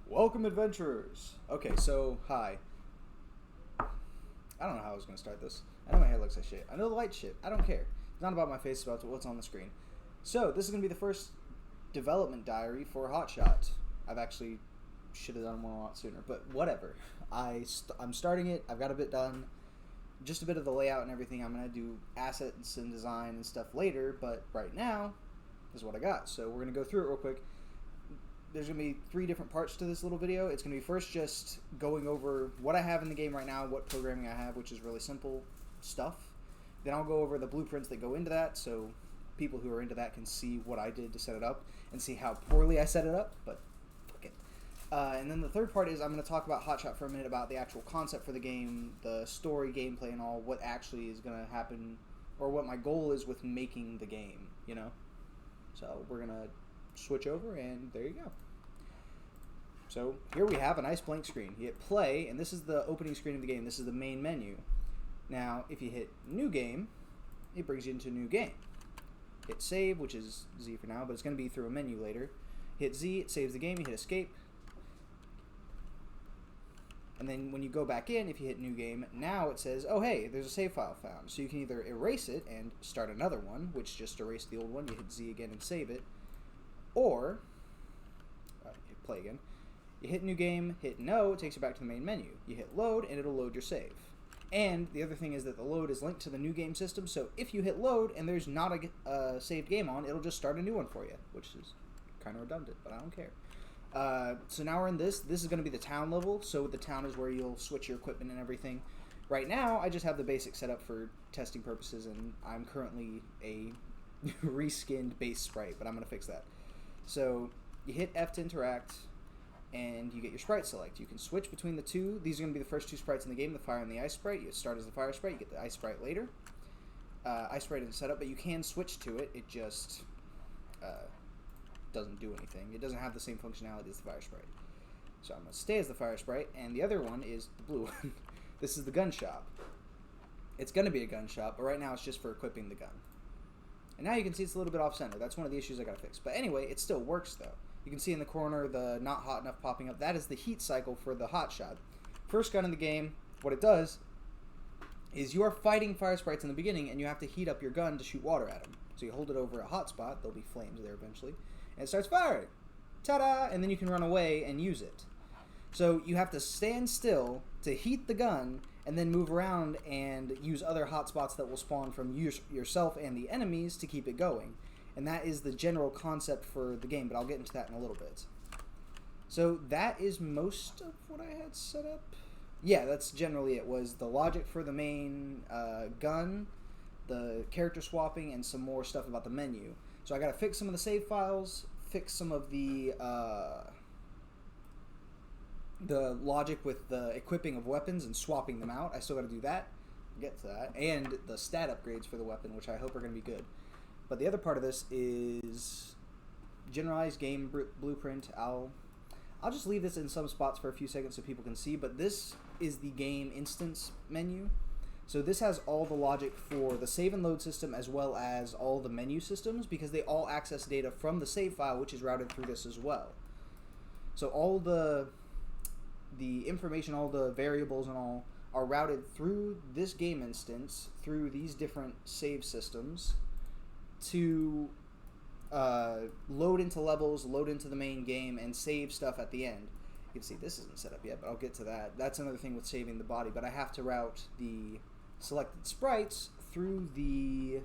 Welcome, adventurers! Okay, so, hi. I don't know how I was going to start this. I know my hair looks like shit. I know the light shit. I don't care. It's not about my face, it's about what's on the screen. So, this is going to be the first development diary for HotShot. I've actually should have done one a lot sooner, but whatever. I'm starting it. I've got a bit done. Just a bit of the layout and everything. I'm going to do assets and design and stuff later, but right now, this is what I got. So, we're going to go through it real quick. There's going to be 3 different parts to this little video. It's going to be first just going over what I have in the game right now, what programming I have, which is really simple stuff. Then I'll go over the blueprints that go into that, so people who are into that can see what I did to set it up and see how poorly I set it up, but fuck it. And then the third part is I'm going to talk about HotShot for a minute, about the actual concept for the game, the story, gameplay, and all, what actually is going to happen, or what my goal is with making the game, you know? So we're going to switch over, and there you go. So here we have a nice blank screen. You hit play, and this is the opening screen of the game. This is the main menu. Now, if you hit new game, it brings you into a new game. Hit save, which is Z for now, but it's going to be through a menu later. Hit Z, it saves the game. You hit escape. And then when you go back in, if you hit new game, now it says, oh hey, there's a save file found. So you can either erase it and start another one, which just erased the old one. You hit Z again and save it. Or, hit play again. You hit new game, hit no, it takes you back to the main menu. You hit load, and it'll load your save. And the other thing is that the load is linked to the new game system, so if you hit load and there's not a saved game on, it'll just start a new one for you, which is kind of redundant, but I don't care. So now we're in this. This is going to be the town level, so the town is where you'll switch your equipment and everything. Right now, I just have the basic setup for testing purposes, and I'm currently a reskinned base sprite, but I'm going to fix that. So you hit F to interact, and you get your sprite select. You can switch between the two. These are going to be the first 2 sprites in the game, the fire and the ice sprite. You start as the fire sprite, you get the ice sprite later. Ice sprite isn't set up, but you can switch to it. It just doesn't do anything. It doesn't have the same functionality as the fire sprite. So I'm going to stay as the fire sprite, and the other one is the blue one. This is the gun shop. It's going to be a gun shop, but right now it's just for equipping the gun. And now you can see it's a little bit off-center. That's one of the issues I got to fix. But anyway, it still works, though. You can see in the corner the not hot enough popping up. That is the heat cycle for the HotShot. First gun in the game, what it does is you are fighting fire sprites in the beginning, and you have to heat up your gun to shoot water at them. So you hold it over a hot spot. There'll be flames there eventually. And it starts firing. Ta-da! And then you can run away and use it. So you have to stand still to heat the gun, and then move around and use other hotspots that will spawn from yourself and the enemies to keep it going. And that is the general concept for the game, but I'll get into that in a little bit. So that is most of what I had set up. Yeah, that's generally it. Was the logic for the main gun, the character swapping, and some more stuff about the menu. So I got to fix some of the save files, fix some of the logic with the equipping of weapons and swapping them out. I still got to do that, get to that, and the stat upgrades for the weapon, which I hope are going to be good. But the other part of this is generalized game blueprint. I'll just leave this in some spots for a few seconds so people can see, but this is the game instance menu. So this has all the logic for the save and load system as well as all the menu systems, because they all access data from the save file, which is routed through this as well. So all the information, all the variables and all are routed through this game instance, through these different save systems, to load into levels, load into the main game, and save stuff at the end. You can see this isn't set up yet, but I'll get to that. That's another thing with saving the body, but I have to route the selected sprites through the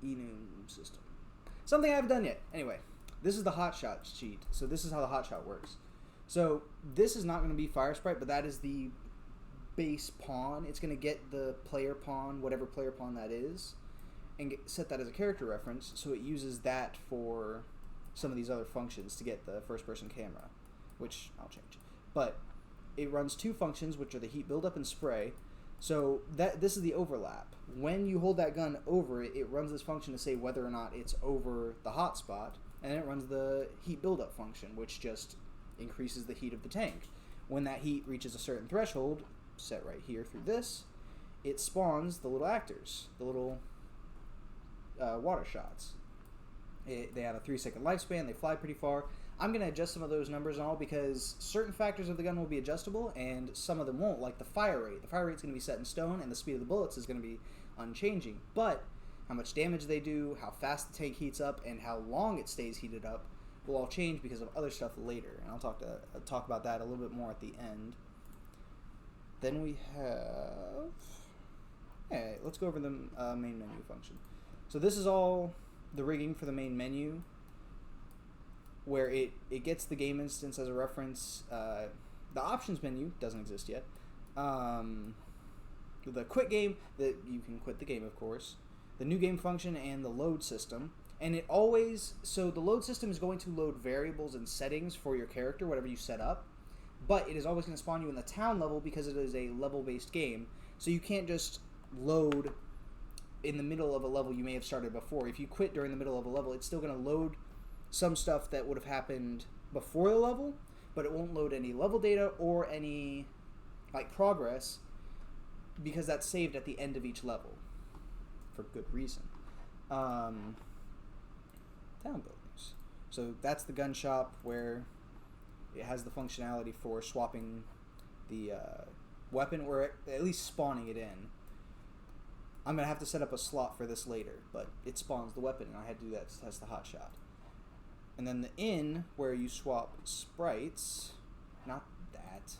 enum system. Something I haven't done yet. Anyway, this is the HotShot sheet. So this is how the HotShot works. So this is not going to be fire sprite, but that is the base pawn. It's going to get the player pawn, whatever player pawn that is, and set that as a character reference, so it uses that for some of these other functions to get the first-person camera, which I'll change. But it runs 2 functions, which are the heat buildup and spray. So this is the overlap. When you hold that gun over it, it runs this function to say whether or not it's over the hot spot, and then it runs the heat buildup function, which just increases the heat of the tank. When that heat reaches a certain threshold, set right here through this, it spawns the little actors, the little water shots. They have a 3-second lifespan. They fly pretty far. I'm going to adjust some of those numbers and all because certain factors of the gun will be adjustable and some of them won't, like the fire rate. The fire rate's going to be set in stone and the speed of the bullets is going to be unchanging. But how much damage they do, how fast the tank heats up, and how long it stays heated up will all change because of other stuff later. And I'll talk about that a little bit more at the end. Then we have... Hey, let's go over the main menu function. So this is all the rigging for the main menu, where it gets the game instance as a reference. The options menu doesn't exist yet. The quit game, that you can quit the game, of course. The new game function and the load system. And it always, so the load system is going to load variables and settings for your character, whatever you set up. But it is always going to spawn you in the town level because it is a level-based game. So you can't just load in the middle of a level you may have started before. If you quit during the middle of a level, it's still going to load some stuff that would have happened before the level, but it won't load any level data or any like progress because that's saved at the end of each level for good reason. Town buildings. So that's the gun shop where it has the functionality for swapping the weapon or at least spawning it in. I'm going to have to set up a slot for this later, but it spawns the weapon and I had to do that to test the HotShot. And then the inn, where you swap sprites, not that,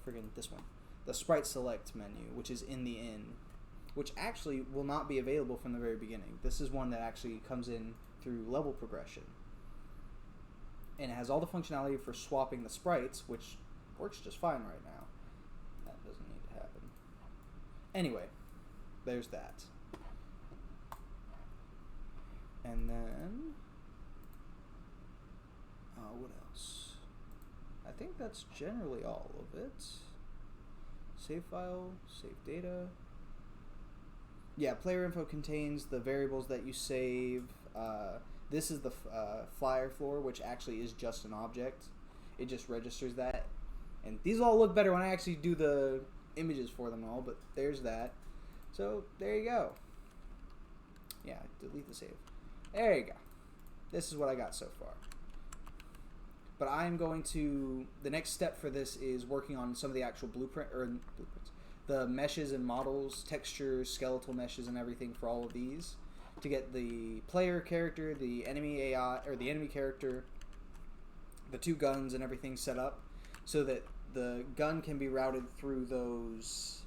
friggin' this one, the sprite select menu, which is in the inn, which actually will not be available from the very beginning. This is one that actually comes in through level progression. And it has all the functionality for swapping the sprites, which works just fine right now. That doesn't need to happen. Anyway, there's that. And then... what else? I think that's generally all of it. Save file, save data. Yeah, player info contains the variables that you save. This is the flyer floor, which actually is just an object. It just registers that. And these all look better when I actually do the images for them all, but there's that. So, there you go. Yeah, delete the save. There you go. This is what I got so far. But I'm going to... The next step for this is working on some of the actual blueprints. The meshes and models, textures, skeletal meshes and everything for all of these. To get the player character, the enemy AI, or the enemy character, the two guns and everything set up. So that the gun can be routed through those...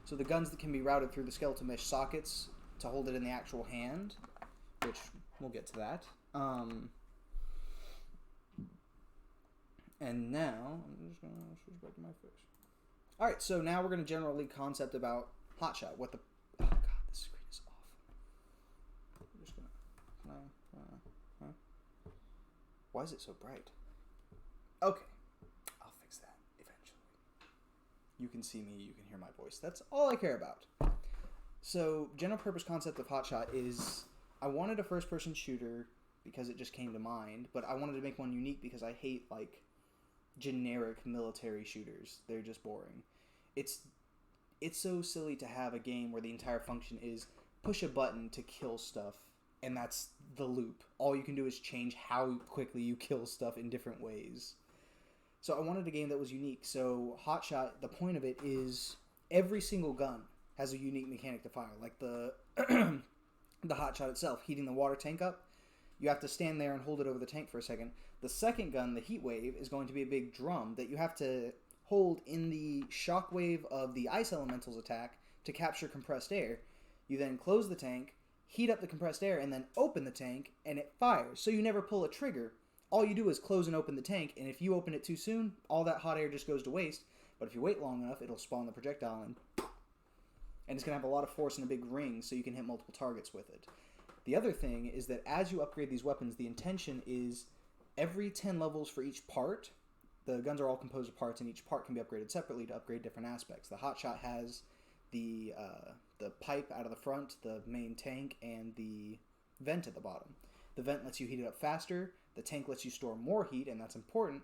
so the guns that can be routed through the skeletal mesh sockets to hold it in the actual hand. Which, we'll get to that. And now, I'm just going to switch back to my face. Alright, so now we're going to generally concept about HotShot. What the... Oh, God, this screen is awful. I'm just going to... Why is it so bright? Okay. I'll fix that eventually. You can see me, you can hear my voice. That's all I care about. So, general purpose concept of HotShot is... I wanted a first-person shooter because it just came to mind, but I wanted to make one unique because I hate, like... generic military shooters. They're just boring. It's so silly to have a game where the entire function is push a button to kill stuff, and that's the loop. All you can do is change how quickly you kill stuff in different ways. So I wanted a game that was unique. So HotShot, the point of it is every single gun has a unique mechanic to fire. Like the the HotShot itself, heating the water tank up. You have to stand there and hold it over the tank for a second. The second gun, the heat wave, is going to be a big drum that you have to hold in the shockwave of the ice elemental's attack to capture compressed air. You then close the tank, heat up the compressed air, and then open the tank, and it fires. So you never pull a trigger. All you do is close and open the tank, and if you open it too soon, all that hot air just goes to waste. But if you wait long enough, it'll spawn the projectile, and it's going to have a lot of force and a big ring, so you can hit multiple targets with it. The other thing is that as you upgrade these weapons, the intention is every 10 levels for each part, the guns are all composed of parts, and each part can be upgraded separately to upgrade different aspects. The HotShot has the pipe out of the front, the main tank, and the vent at the bottom. The vent lets you heat it up faster. The tank lets you store more heat, and that's important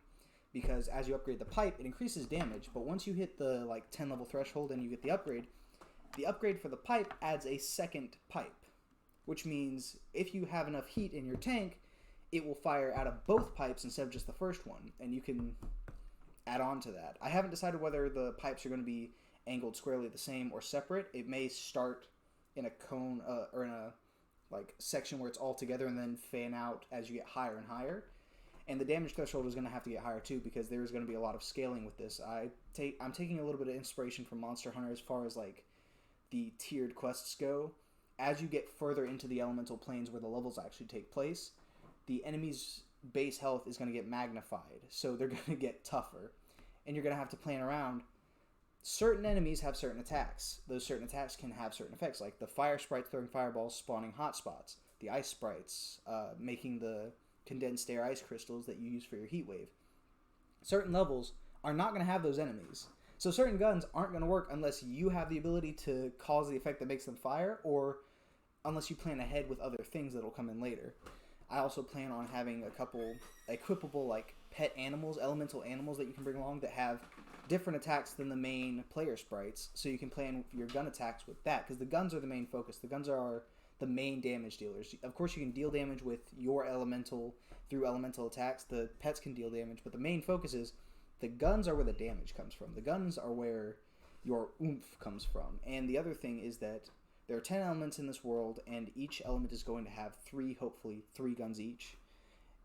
because as you upgrade the pipe, it increases damage. But once you hit the 10 level threshold and you get the upgrade, The upgrade for the pipe adds a second pipe, which means if you have enough heat in your tank, it will fire out of both pipes instead of just the first one, and you can add on to that. I haven't decided whether the pipes are going to be angled squarely the same or separate. It may start in a cone or in a like section where it's all together and then fan out as you get higher and higher. And the damage threshold is going to have to get higher too, because there is going to be a lot of scaling with this. I'm taking a little bit of inspiration from Monster Hunter as far as like the tiered quests go. As you get further into the elemental planes where the levels actually take place, the enemy's base health is going to get magnified, so they're going to get tougher, and you're going to have to plan around. Certain enemies have certain attacks. Those certain attacks can have certain effects, like the fire sprites throwing fireballs, spawning hotspots, the ice sprites making the condensed air ice crystals that you use for your heat wave. Certain levels are not going to have those enemies. So certain guns aren't going to work unless you have the ability to cause the effect that makes them fire, or unless you plan ahead with other things that will come in later. I also plan on having a couple equipable like pet animals, elemental animals that you can bring along that have different attacks than the main player sprites, so you can plan your gun attacks with that, because the guns are the main focus. The guns are the main damage dealers. Of course, you can deal damage with your elemental through elemental attacks. The pets can deal damage, but the main focus is the guns are where the damage comes from. The guns are where your oomph comes from. And the other thing is that there are 10 elements in this world, and each element is going to have hopefully three guns each.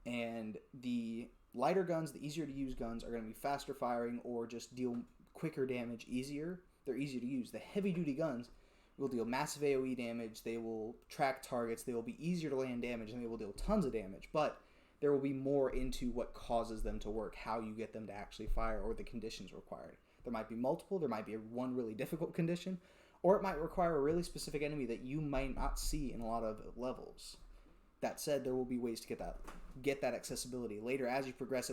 And the lighter guns, the easier to use guns, are going to be faster firing or just deal quicker damage easier. They're easier to use. The heavy duty guns will deal massive AoE damage, they will track targets, they will be easier to land damage, and they will deal tons of damage, but there will be more into what causes them to work, how you get them to actually fire, or the conditions required. There might be multiple, there might be one really difficult condition, or it might require a really specific enemy that you might not see in a lot of levels. That said, there will be ways to get that accessibility. Later, as you progress,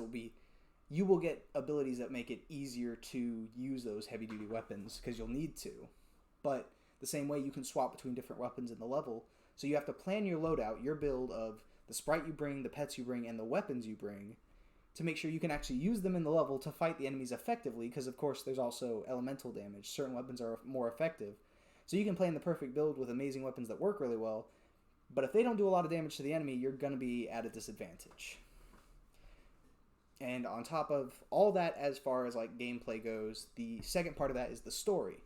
you will get abilities that make it easier to use those heavy-duty weapons, because you'll need to. But the same way, you can swap between different weapons in the level, so you have to plan your loadout, your build of the sprite you bring, the pets you bring, and the weapons you bring, to make sure you can actually use them in the level to fight the enemies effectively, because of course there's also elemental damage. Certain weapons are more effective. So you can plan the perfect build with amazing weapons that work really well, but if they don't do a lot of damage to the enemy, you're going to be at a disadvantage. And on top of all that, as far as like gameplay goes, the second part of that is the story.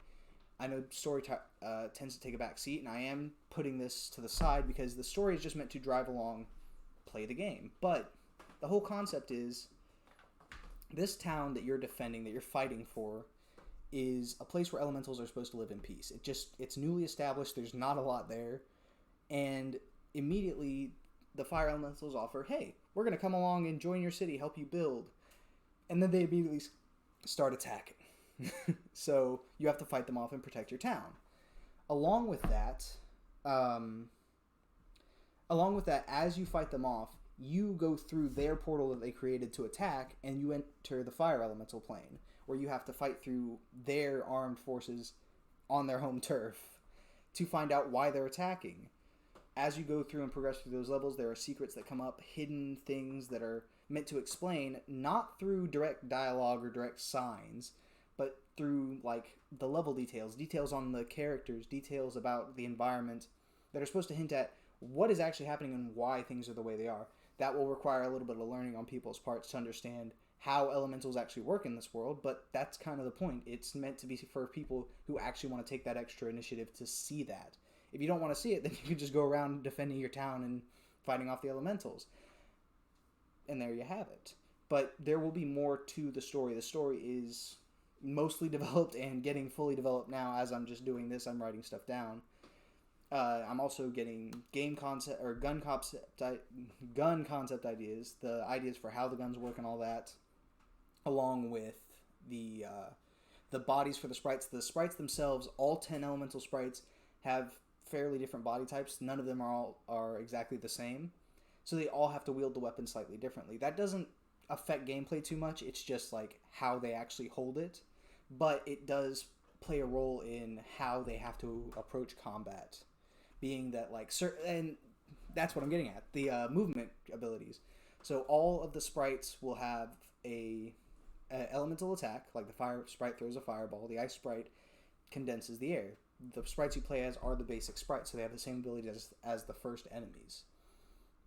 I know story tends to take a back seat, and I am putting this to the side because the story is just meant to drive along, play the game. But the whole concept is this town that you're defending, that you're fighting for, is a place where elementals are supposed to live in peace. It's newly established, there's not a lot there, and immediately the fire elementals offer, hey, we're going to come along and join your city, help you build. And then they immediately start attacking. So you have to fight them off and protect your town. Along with that, as you fight them off, you go through their portal that they created to attack, and you enter the fire elemental plane, where you have to fight through their armed forces on their home turf to find out why they're attacking. As you go through and progress through those levels, there are secrets that come up, hidden things that are meant to explain, not through direct dialogue or direct signs, but through like the level details on the characters, details about the environment that are supposed to hint at what is actually happening and why things are the way they are. That will require a little bit of learning on people's parts to understand how elementals actually work in this world, but that's kind of the point. It's meant to be for people who actually want to take that extra initiative to see that. If you don't want to see it, then you can just go around defending your town and fighting off the elementals. And there you have it. But there will be more to the story. The story is mostly developed and getting fully developed now. As I'm just doing this, I'm writing stuff down. I'm also getting gun concept ideas, the ideas for how the guns work and all that, along with the bodies for the sprites. The sprites themselves, all 10 elemental sprites, have fairly different body types. None of them are exactly the same, so they all have to wield the weapon slightly differently. That doesn't affect gameplay too much. It's just like how they actually hold it, but it does play a role in how they have to approach combat, being that like and that's what I'm getting at, the movement abilities. So all of the sprites will have a elemental attack, like the fire sprite throws a fireball, the ice sprite condenses the air. the sprites you play as are the basic sprites, so they have the same ability as the first enemies.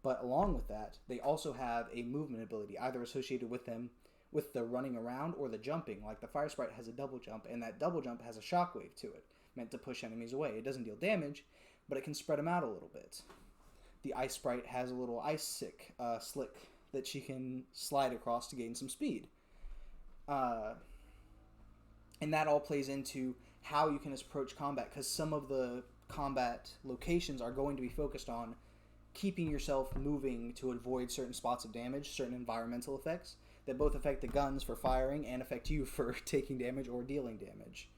But along with that, they also have a movement ability, either associated with them with the running around or the jumping. Like the fire sprite has a double jump, and that double jump has a shockwave to it, meant to push enemies away. It doesn't deal damage, but it can spread them out a little bit. The ice sprite has a little ice slick that she can slide across to gain some speed. And that all plays into how you can approach combat, because some of the combat locations are going to be focused on keeping yourself moving to avoid certain spots of damage, certain environmental effects that both affect the guns for firing and affect you for taking damage or dealing damage.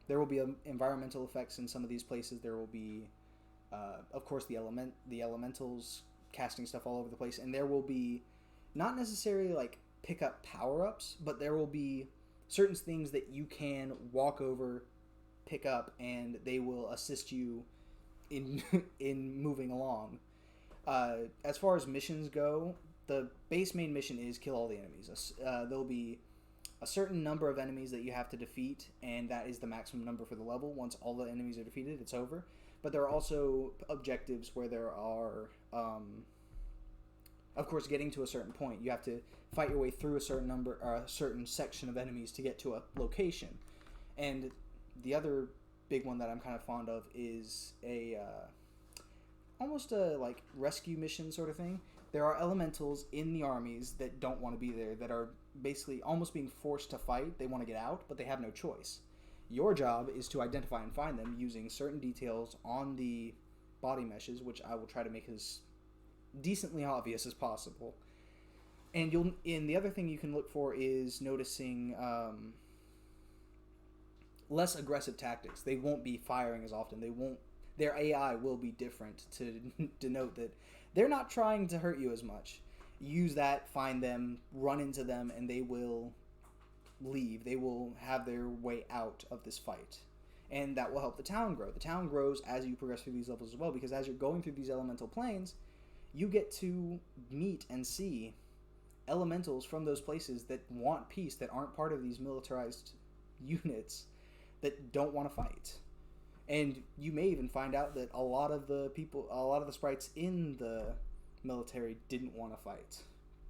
There will be environmental effects in some of these places. There will be, of course, the elementals casting stuff all over the place, and there will be not necessarily like pick up power-ups, but there will be certain things that you can walk over, pick up, and they will assist you in in moving along. As far as missions go, the base main mission is kill all the enemies. There'll be a certain number of enemies that you have to defeat, and that is the maximum number for the level. Once all the enemies are defeated, it's over. But there are also objectives where there are, of course, getting to a certain point. You have to fight your way through a certain section of enemies to get to a location. And the other big one that I'm kind of fond of is almost a like rescue mission sort of thing. There are elementals in the armies that don't want to be there, that are basically almost being forced to fight. They want to get out, but they have no choice. Your job is to identify and find them using certain details on the body meshes, which I will try to make as decently obvious as possible. And the other thing you can look for is noticing less aggressive tactics. They won't be firing as often. Their AI will be different to denote that they're not trying to hurt you as much. Use that, find them, run into them, and they will leave. They will have their way out of this fight. And that will help the town grow. The town grows as you progress through these levels as well, because as you're going through these elemental planes, you get to meet and see elementals from those places that want peace, that aren't part of these militarized units, that don't want to fight. And you may even find out that a lot of the sprites in the military didn't want to fight.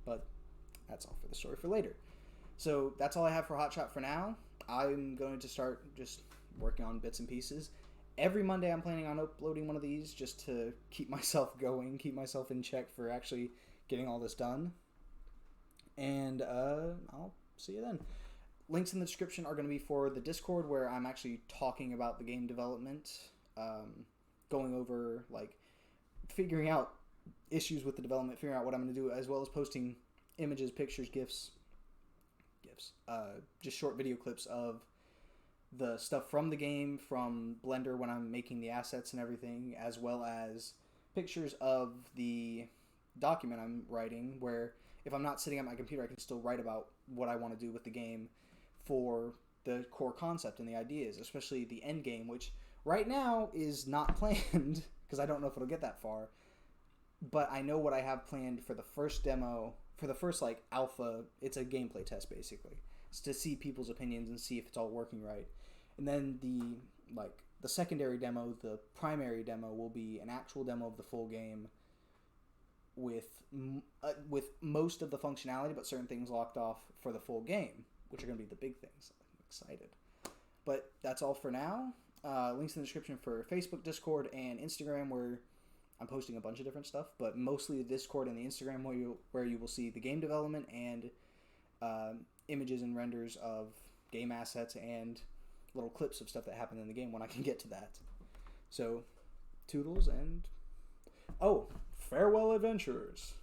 But that's all for the story for later. So that's all I have for HotShot for now. I'm going to start just working on bits and pieces. Every Monday I'm planning on uploading one of these just to keep myself going, keep myself in check for actually getting all this done. And I'll see you then. Links in the description are going to be for the Discord, where I'm actually talking about the game development, going over, like, figuring out issues with the development, figuring out what I'm going to do, as well as posting images, pictures, GIFs, just short video clips of the stuff from the game, from Blender when I'm making the assets and everything, as well as pictures of the document I'm writing, where if I'm not sitting at my computer, I can still write about what I want to do with the game for the core concept and the ideas, especially the end game, which right now is not planned because I don't know if it'll get that far. But I know what I have planned for the first demo, for the first like alpha. It's a gameplay test basically. It's to see people's opinions and see if it's all working right. And then the secondary demo, the primary demo, will be an actual demo of the full game with most of the functionality, but certain things locked off for the full game, which are going to be the big things. I'm excited. But that's all for now. Links in the description for Facebook, Discord, and Instagram, where I'm posting a bunch of different stuff, but mostly the Discord and the Instagram where you will see the game development and images and renders of game assets and little clips of stuff that happened in the game when I can get to that. So, toodles and... Oh, farewell adventurers.